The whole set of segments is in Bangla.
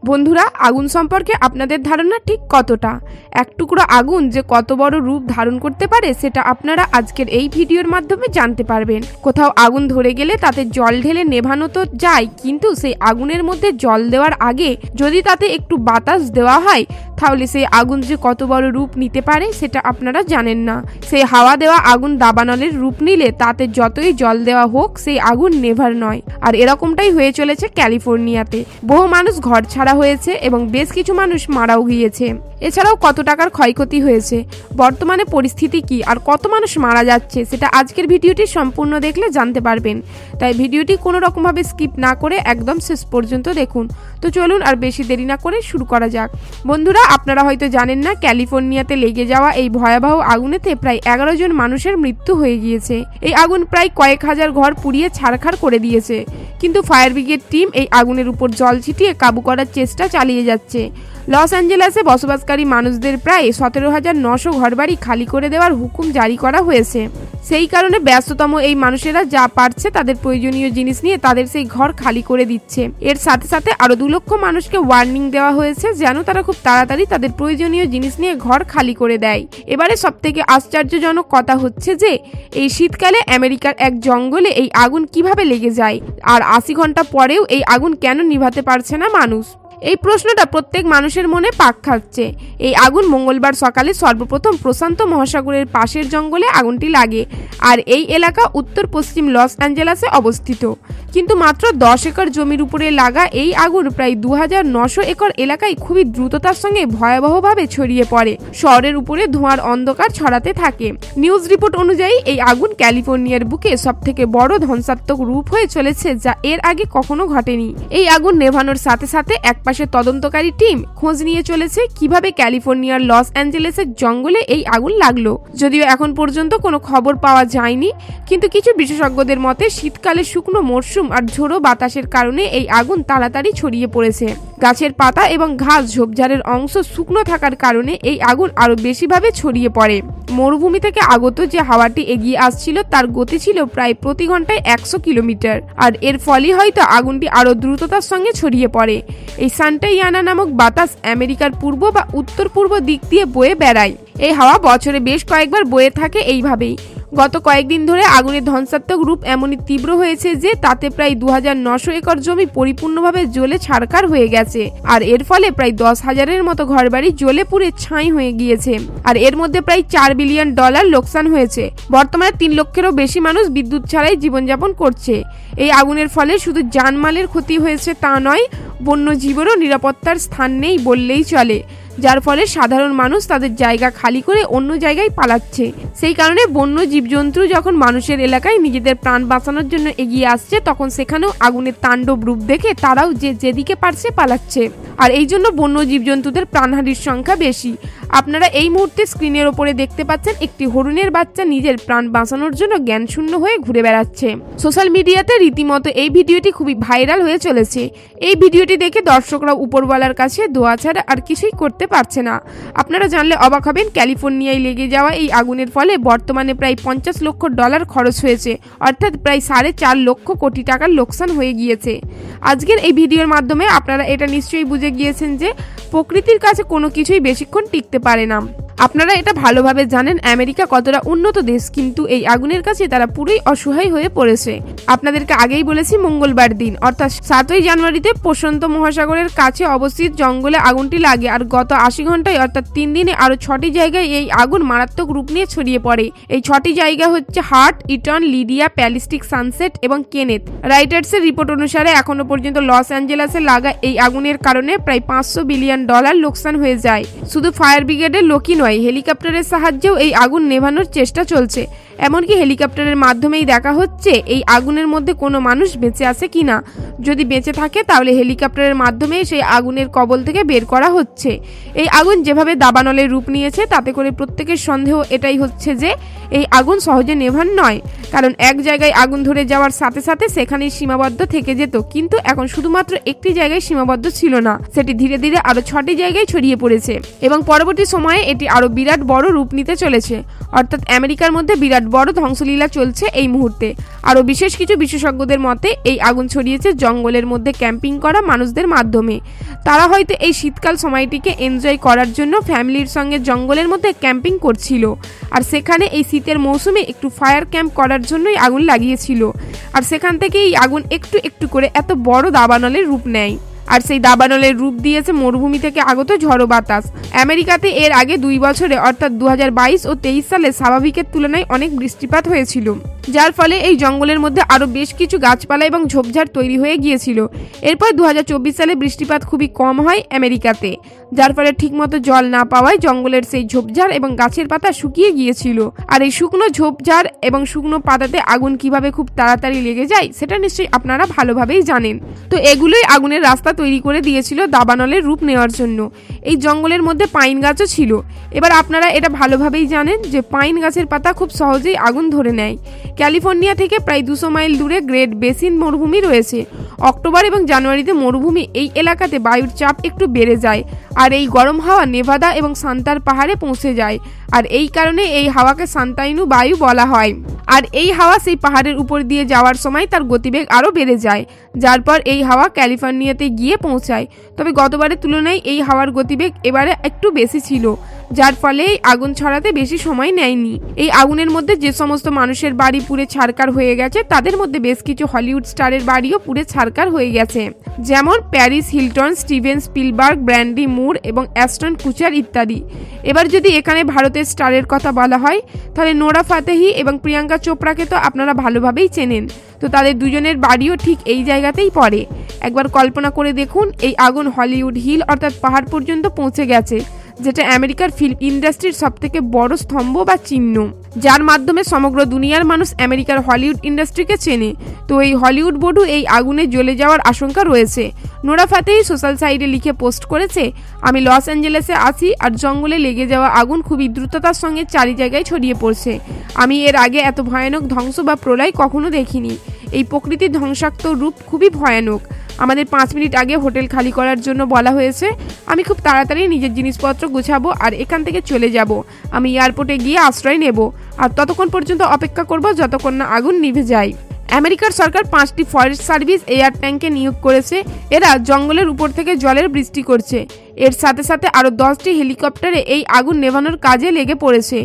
বন্ধুরা, আগুন সম্পর্কে আপনাদের ধারণা ঠিক কতটা? এক টুকরো আগুন যে কত বড় রূপ ধারণ করতে পারে সেটা আপনারা আজকের এই ভিডিওর মাধ্যমে জানতে পারবেন। কোথাও আগুন ধরে গেলে তাতে জল ঢেলে নেভানো তো যায়, কিন্তু সেই আগুনের মধ্যে জল দেওয়ার আগে যদি তাতে একটু বাতাস দেওয়া হয় তাহলে সেই আগুন যে কত বড় রূপ নিতে পারে সেটা আপনারা জানেন না। সেই হাওয়া দেওয়া আগুন দাবানলের রূপ নিলে তাতে যতই জল দেওয়া হোক সেই আগুন নেভার নয়। আর এরকমটাই হয়ে চলেছে ক্যালিফোর্নিয়াতে। বহু মানুষ ঘর ছাড়া হয়েছে এবং বেশ কিছু মানুষ মারাও গিয়েছে। এছাড়াও কত টাকার ক্ষয়ক্ষতি হয়েছে, বর্তমানে পরিস্থিতি কি, আর কত মানুষ মারা যাচ্ছে সেটা আজকের ভিডিওটি সম্পূর্ণ দেখলে জানতে পারবেন। তাই ভিডিওটি কোনো রকমভাবে স্কিপ না করে একদম শেষ পর্যন্ত দেখুন। তো চলুন আর বেশি দেরি না করে শুরু করা যাক। বন্ধুরা, আপনারা হয়তো জানেন না, ক্যালিফোর্নিয়াতে লেগে যাওয়া এই ভয়াবহ আগুনেতে প্রায় 11 জন মানুষের মৃত্যু হয়ে গিয়েছে। এই আগুন প্রায় কয়েক হাজার ঘর পুড়িয়ে ছারখার করে দিয়েছে, কিন্তু ফায়ার ব্রিগেড টিম এই আগুনের উপর জল ছিটিয়ে কাবু করার চেষ্টা চালিয়ে যাচ্ছে। লস অ্যাঞ্জেলেসে বসবাসকারী মানুষদের প্রায় 17,900 ঘরবাড়ি খালি করে দেওয়ার হুকুম জারি করা হয়েছে। সেই কারণে ব্যস্ততম এই মানুষেরা যা পারছে তাদের প্রয়োজনীয় জিনিস নিয়ে তাদের সেই ঘর খালি করে দিচ্ছে। এর সাথে সাথে আরো 2 লক্ষ মানুষকে ওয়ার্নিং দেওয়া হয়েছে যেন তারা খুব তাড়াতাড়ি তাদের প্রয়োজনীয় জিনিস নিয়ে ঘর খালি করে দেয়। এবারে সবথেকে আশ্চর্যজনক কথা হচ্ছে যে এই শীতকালে আমেরিকার এক জঙ্গলে এই আগুন কিভাবে লেগে যায়, আর 80 ঘন্টা পরেও এই আগুন কেন নিভাতে পারছে না মানুষ? এই প্রশ্নটা প্রত্যেক মানুষের মনে পাক খাচ্ছে। এই আগুন মঙ্গলবার সকালে সর্বপ্রথম প্রশান্ত মহাসাগরের পাশের জঙ্গলে আগুনটি লাগে, আর এই এলাকা উত্তর পশ্চিম লস অ্যাঞ্জেলেসে অবস্থিত। কিন্তু মাত্র 10 একর জমির উপরে লাগা এই আগুন প্রায় 2,900 একর এলাকায় খুবই দ্রুততার সঙ্গে ভয়াবহভাবে ছড়িয়ে পড়ে। শহরের উপরে ধোঁয়ার অন্ধকার ছড়াতে থাকে। নিউজ রিপোর্ট অনুযায়ী এই আগুন ক্যালিফোর্নিয়ার বুকে সবথেকে বড় ধ্বংসাত্মক রূপ হয়ে চলেছে, যা এর আগে কখনো ঘটেনি। এই আগুন নেভানোর সাথে সাথে একপাশে তদন্তকারী টিম খোঁজ নিয়ে চলেছে কিভাবে ক্যালিফোর্নিয়ার লস অ্যাঞ্জেলেসের জঙ্গলে এই আগুন লাগলো। যদিও এখন পর্যন্ত কোনো খবর পাওয়া যায়নি, কিন্তু কিছু বিশেষজ্ঞদের মতে শীতকালে শুকনো মরশুম আর ঝোড়ো বাতাসের কারণে এই আগুন তাড়াতাড়ি ছড়িয়ে পড়েছে। গাছের পাতা এবং ঘাস ঝোপঝাড়ের অংশ শুকনো থাকার কারণে এই আগুন আরো বেশিভাবে ছড়িয়ে পড়ে। মরুভূমি থেকে আগত যে হাওয়াটি এগিয়ে আসছিল তার গতি ছিল প্রায় প্রতি ঘন্টায় 100 কিলোমিটার, আর এর ফলে হয়তো আগুনটি আরো দ্রুততার সঙ্গে ছড়িয়ে পড়ে। এই সান্টা ইয়ানা নামক বাতাস আমেরিকার পূর্ব বা উত্তর পূর্ব দিক দিয়ে বয়ে বেড়ায়। এই হাওয়া বছরে বেশ কয়েকবার বয়ে থাকে এইভাবেই। গত কয়েকদিন ধরে আগুনের ধ্বংসাত্মক রূপ এমনই তীব্র হয়েছে যে তাতে প্রায় 2,900 একর জমি পরিপূর্ণভাবে জ্বলে ছারখার হয়ে গেছে, আর এর ফলে প্রায় 10,000-এর মতো ঘরবাড়ি জ্বলে পুড়ে ছাই হয়ে গিয়েছে, আর এর মধ্যে প্রায় $4 বিলিয়ন লোকসান হয়েছে। বর্তমানে 3 লক্ষেরও বেশি মানুষ বিদ্যুৎ ছাড়াই জীবনযাপন করছে। এই আগুনের ফলে শুধু জানমালের ক্ষতি হয়েছে তা নয়, বন্যজীবেরও নিরাপত্তার স্থান নেই বললেই চলে, যার ফলে সাধারণ মানুষ তাদের জায়গা খালি করে অন্য জায়গায় পালাচ্ছে। সেই কারণে বন্য জীবজন্তু যখন মানুষের এলাকায় নিজেদের প্রাণ বাঁচানোর জন্য এগিয়ে আসছে, তখন সেখানেও আগুনের তাণ্ডব রূপ দেখে তারাও যেদিকে পারছে পালাচ্ছে, আর এই জন্য বন্য জীবজন্তুদের প্রাণহানির সংখ্যা বেশি। আপনারা এই মুহূর্তে স্ক্রিনের ওপরে দেখতে পাচ্ছেন একটি হরিণের বাচ্চা নিজের প্রাণ বাঁচানোর জন্য জ্ঞানশূন্য হয়ে ঘুরে বেড়াচ্ছে। সোশ্যাল মিডিয়াতে রীতিমতো এই ভিডিওটি খুবই ভাইরাল হয়ে চলেছে। এই ভিডিওটি দেখে দর্শকরা উপরওয়ালার কাছে দোয়া ছাড়া আর কিছুই করতে পারছে না। আপনারা জানলে অবাক হবেন, ক্যালিফোর্নিয়ায় লেগে যাওয়া এই আগুনের ফলে বর্তমানে প্রায় $50 লক্ষ খরচ হয়েছে, অর্থাৎ প্রায় 4.5 লক্ষ কোটি টাকার লোকসান হয়ে গিয়েছে। আজকের এই ভিডিওর মাধ্যমে আপনারা এটা নিশ্চয়ই বুঝে গিয়েছেন যে প্রকৃতির কাছে কোনো কিছুই বেশিক্ষণ টিকতে পারে না। আপনারা এটা ভালোভাবে জানেন আমেরিকা কতটা উন্নত দেশ, কিন্তু এই আগুনের কাছে তারা পুরোই অসহায় হয়ে পড়েছে। আপনাদেরকে আগেই বলেছি, মঙ্গলবার দিন অর্থাৎ 7ই জানুয়ারিতে প্রশান্ত মহাসাগরের কাছে অবস্থিত জঙ্গলে আগুনটি লাগে, আর গত 80 ঘন্টায় অর্থাৎ 3 দিনে আরো 6টি জায়গায় এই আগুন মারাত্মক রূপ নিয়ে ছড়িয়ে পড়ে। এই 6টি জায়গা হচ্ছে হার্ট, ইটন, লিডিয়া, প্যালিস্টিক, সানসেট এবং কেনেথ। রাইটার্সের রিপোর্ট অনুসারে এখনো পর্যন্ত লস অ্যাঞ্জেলেসে লাগা এই আগুনের কারণে প্রায় $500 বিলিয়ন লোকসান হয়ে যায়। শুধু ফায়ার ব্রিগেডের লোকই নয়, হেলিকপ্টারের সাহায্যেও এই আগুন নেভানোর চেষ্টা চলছে। এমনকি হেলিকপ্টারের মাধ্যমেই দেখা হচ্ছে এই আগুনের মধ্যে কোনো মানুষ বেঁচে আছে কিনা। যদি বেঁচে থাকে তাহলে হেলিকপ্টারের মাধ্যমে সেই আগুনের কবল থেকে বের করা হচ্ছে। এই আগুন যেভাবে দাবানলের রূপ নিয়েছে তাতে করে প্রত্যেকের সন্দেহ এটাই হচ্ছে যে এই আগুন সহজে নেভান নয়, কারণ এক জায়গায় আগুন ধরে যাওয়ার সাথে সাথে সেখানেই সীমাবদ্ধ থেকে যেত, কিন্তু এখন শুধুমাত্র একটি জায়গায় সীমাবদ্ধ ছিল না, সেটি ধীরে ধীরে আরো 6টি জায়গায় ছড়িয়ে পড়েছে এবং পরবর্তী সময়ে এটি আরও বিরাট বড় রূপ নিতে চলেছে, অর্থাৎ আমেরিকার মধ্যে বিরাট বড় ধ্বংসলীলা চলছে এই মুহূর্তে। আরও বিশেষ কিছু বিশেষজ্ঞদের মতে এই আগুন ছড়িয়েছে জঙ্গলের মধ্যে ক্যাম্পিং করা মানুষদের মাধ্যমে। তারা হয়তো এই শীতকাল সময়টিকে এনজয় করার জন্য ফ্যামিলির সঙ্গে জঙ্গলের মধ্যে ক্যাম্পিং করছিল, আর সেখানে এই শীতের মৌসুমে একটু ফায়ার ক্যাম্প করার জন্যই আগুন লাগিয়েছিল, আর সেখান থেকে এই আগুন একটু একটু করে এত বড় দাবানলের রূপ নেয়। আর সেই দাবানলের রূপ দিয়েছে মরুভূমি থেকে আগত ঝড়ো বাতাস। আমেরিকাতে এর আগে 2 বছরে অর্থাৎ 2022 ও 23 সালে স্বাভাবিকের তুলনায় অনেক বৃষ্টিপাত হয়েছিল, যার ফলে এই জঙ্গলের মধ্যে আরও বেশ কিছু গাছপালা এবং ঝোপঝাড় তৈরি হয়ে গিয়েছিল। এরপর 2024 সালে বৃষ্টিপাত খুবই কম হয় আমেরিকাতে, যার ফলে ঠিকমতো জল না পাওয়ায় জঙ্গলের সেই ঝোপঝাড় এবং গাছের পাতা শুকিয়ে গিয়েছিল। আর এই শুকনো ঝোপঝাড় এবং শুকনো পাতাতে আগুন কিভাবে খুব তাড়াতাড়ি লেগে যায় সেটা নিশ্চয়ই আপনারা ভালোভাবেই জানেন। তো এগুলোই আগুনের রাস্তা তৈরি করে দিয়েছিল দাবানলের রূপ নেওয়ার জন্য। এই জঙ্গলের মধ্যে পাইন গাছও ছিল। এবার আপনারা এটা ভালোভাবেই জানেন যে পাইন গাছের পাতা খুব সহজেই আগুন ধরে নেয়। ক্যালিফোর্নিয়া থেকে প্রায় 200 মাইল দূরে গ্রেট বেসিন মরুভূমি রয়েছে। অক্টোবর এবং জানুয়ারিতে মরুভূমি এই এলাকাতে বায়ুর চাপ একটু বেড়ে যায়, আর এই গরম হাওয়া নেভাদা এবং সান্তার পাহাড়ে পৌঁছে যায়, আর এই কারণে এই হাওয়াকে সান্তাইনু বায়ু বলা হয়। আর এই হাওয়া সেই পাহাড়ের উপর দিয়ে যাওয়ার সময় তার গতিবেগ আরও বেড়ে যায়, যার পর এই হাওয়া ক্যালিফোর্নিয়াতে গিয়ে পৌঁছায়। তবে গতবারের তুলনায় এই হাওয়ার গতিবেগ এবারে একটু বেশি ছিল, যার ফলে এই আগুন ছড়াতে বেশি সময় নেয়নি। এই আগুনের মধ্যে যে সমস্ত মানুষের বাড়ি পুড়ে ছারকার হয়ে গেছে তাদের মধ্যে বেশ কিছু হলিউড স্টারের বাড়িও পুড়ে ছারকার হয়ে গেছে, যেমন Paris Hilton, Steven Spielberg, Brandy Moore এবং অ্যাস্টন কুচার ইত্যাদি। এবার যদি এখানে ভারতের স্টারের কথা বলা হয় তাহলে নোরা ফাতেহি এবং প্রিয়াঙ্কা চোপড়াকে তো আপনারা ভালোভাবেই চেনেন। তো তাদের দুজনের বাড়িও ঠিক এই জায়গাতেই পড়ে। একবার কল্পনা করে দেখুন, এই আগুন হলিউড হিল অর্থাৎ পাহাড় পর্যন্ত পৌঁছে গেছে, যেটা আমেরিকার ফিল্ম ইন্ডাস্ট্রির সবথেকে বড় স্তম্ভ বা চিহ্ন, যার মাধ্যমে সমগ্র দুনিয়ার মানুষ আমেরিকার হলিউড ইন্ডাস্ট্রিকে চেনে। তো এই হলিউড বোর্ডও এই আগুনে জ্বলে যাওয়ার আশঙ্কা রয়েছে। নোরা ফাতেহি সোশ্যাল সাইটে লিখে পোস্ট করেছে, আমি লস অ্যাঞ্জেলেসে আছি আর জঙ্গলে লেগে যাওয়া আগুন খুবই দ্রুততার সঙ্গে চারি জায়গায় ছড়িয়ে পড়ছে। আমি এর আগে এত ভয়ানক ধ্বংস বা প্রলয় কখনো দেখিনি। এই প্রকৃতির ধ্বংসাত্মক রূপ খুবই ভয়ানক। আমাদের 5 মিনিট আগে হোটেল খালি করার জন্য বলা হয়েছে। আমি খুব তাড়াতাড়ি নিজের জিনিসপত্র গুছাবো আর এখান থেকে চলে যাব। আমি এয়ারপোর্টে গিয়ে আশ্রয় নেব, আর ততক্ষণ পর্যন্ত অপেক্ষা করব যতক্ষণ না আগুন নিভে যায়। আমেরিকার সরকার 5টি ফরেস্ট সার্ভিস এয়ার ট্যাঙ্কে নিয়োগ করেছে। এরা জঙ্গলের উপর থেকে জলের বৃষ্টি করছে। এর সাথে সাথে আরও 10টি হেলিকপ্টারে এই আগুন নেভানোর কাজে লেগে পড়েছে।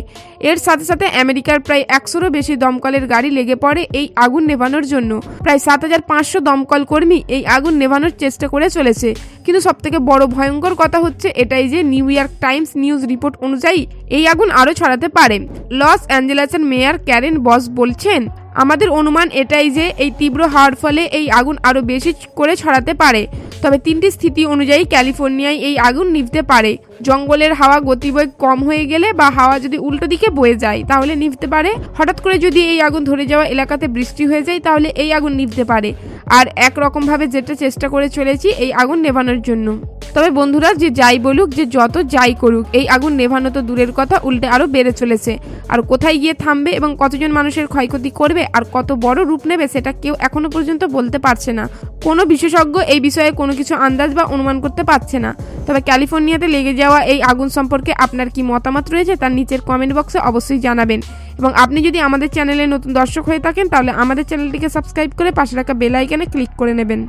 এর সাথে সাথে আমেরিকার প্রায় 100রও বেশি দমকলের গাড়ি লেগে পড়ে এই আগুন নেভানোর জন্য। প্রায় 7500 দমকল কর্মী এই আগুন নেভানোর চেষ্টা করে চলেছে। কিন্তু সবথেকে বড় ভয়ঙ্কর কথা হচ্ছে এটাই যে new York Times news report অনুযায়ী এই আগুন আরও ছড়াতে পারে। লস অ্যাঞ্জেলেসের মেয়র ক্যারেন বস বলছেন, আমাদের অনুমান এটাই যে এই তীব্র হাওয়ার ফলে এই আগুন আরও বেশি করে ছড়াতে পারে। তবে 3টি স্থিতি অনুযায়ী ক্যালিফোর্নিয়ায় এই আগুন নিভতে পারে। জঙ্গলের হাওয়া গতিবেগ কম হয়ে গেলে বা হাওয়া যদি উল্টো দিকে বয়ে যায় তাহলে নিভতে পারে। হঠাৎ করে যদি এই আগুন ধরে যাওয়া এলাকাতে বৃষ্টি হয়ে যায় তাহলে এই আগুন নিভতে পারে। আর একরকমভাবে যেটা চেষ্টা করে চলেছি এই আগুন নেভানোর জন্য। তবে বন্ধুরা, যে যাই বলুক, যে যত যাই করুক, এই আগুন নেভানো তো দূরের কথা, উল্টে আরও বেড়ে চলেছে। আর কোথায় গিয়ে থামবে এবং কতজন মানুষের ক্ষয়ক্ষতি করবে আর কত বড় রূপ নেবে সেটা কেউ এখনো পর্যন্ত বলতে পারছে না। কোনো বিশেষজ্ঞ এই বিষয়ে কোনো কিছু আন্দাজ বা অনুমান করতে পারছে না। তবে ক্যালিফোর্নিয়াতে লেগে যাওয়া এই আগুন সম্পর্কে আপনার কি মতামত রয়েছে তার নিচের কমেন্ট বক্সে অবশ্যই জানাবেন। এবং আপনি যদি আমাদের চ্যানেলে নতুন দর্শক হয়ে থাকেন তাহলে আমাদের চ্যানেলটিকে সাবস্ক্রাইব করে পাশে রাখা বেল আইকনে ক্লিক করে নেবেন।